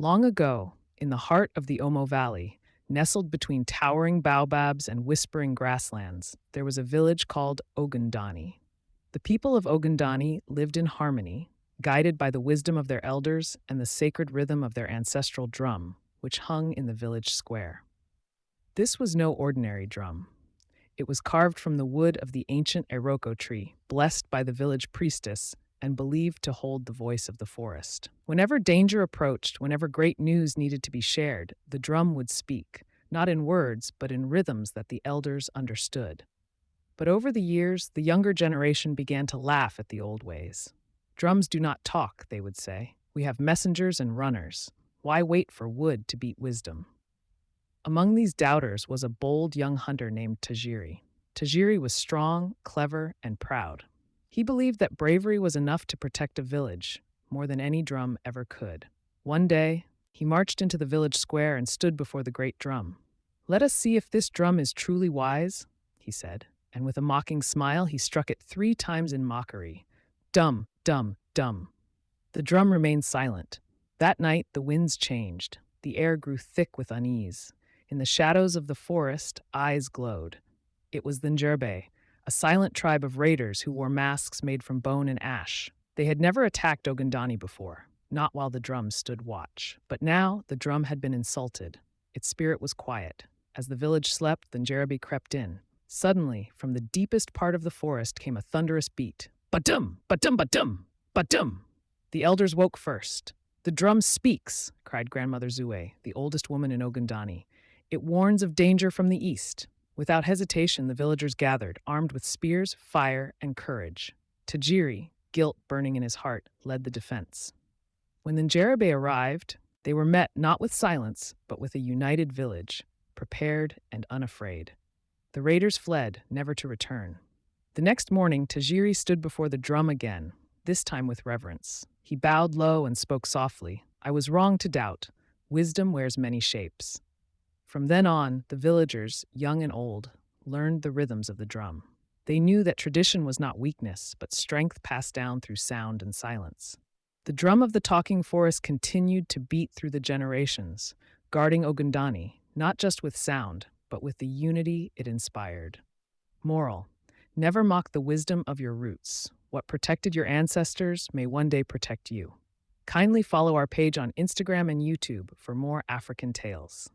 Long ago, in the heart of the Omo Valley, nestled between towering baobabs and whispering grasslands, there was a village called Ogundani. The people of Ogundani lived in harmony, guided by the wisdom of their elders and the sacred rhythm of their ancestral drum, which hung in the village square. This was no ordinary drum. It was carved from the wood of the ancient Iroko tree, blessed by the village priestess and believed to hold the voice of the forest. Whenever danger approached, whenever great news needed to be shared, the drum would speak, not in words, but in rhythms that the elders understood. But over the years, the younger generation began to laugh at the old ways. Drums do not talk, they would say. We have messengers and runners. Why wait for wood to beat wisdom? Among these doubters was a bold young hunter named Tajiri. Tajiri was strong, clever, and proud. He believed that bravery was enough to protect a village, more than any drum ever could. One day, he marched into the village square and stood before the great drum. "Let us see if this drum is truly wise," he said, and with a mocking smile he struck it 3 times in mockery. Dum, dum, dum. The drum remained silent. That night the winds changed. The air grew thick with unease. In the shadows of the forest, eyes glowed. It was the Njerbe, a silent tribe of raiders who wore masks made from bone and ash. They had never attacked Ogundani before, not while the drum stood watch. But now the drum had been insulted. Its spirit was quiet. As the village slept, the Njerbe crept in. Suddenly, from the deepest part of the forest came a thunderous beat. Ba-dum, ba-dum, ba-dum, ba-dum. The elders woke first. "The drum speaks," cried Grandmother Zue, the oldest woman in Ogundani. "It warns of danger from the east." Without hesitation, the villagers gathered, armed with spears, fire, and courage. Tajiri, guilt burning in his heart, led the defense. When the Njerebe arrived, they were met not with silence, but with a united village, prepared and unafraid. The raiders fled, never to return. The next morning, Tajiri stood before the drum again, this time with reverence. He bowed low and spoke softly. "I was wrong to doubt. Wisdom wears many shapes." From then on, the villagers, young and old, learned the rhythms of the drum. They knew that tradition was not weakness, but strength passed down through sound and silence. The drum of the talking forest continued to beat through the generations, guarding Ogundani, not just with sound, but with the unity it inspired. Moral: never mock the wisdom of your roots. What protected your ancestors may one day protect you. Kindly follow our page on Instagram and YouTube for more African tales.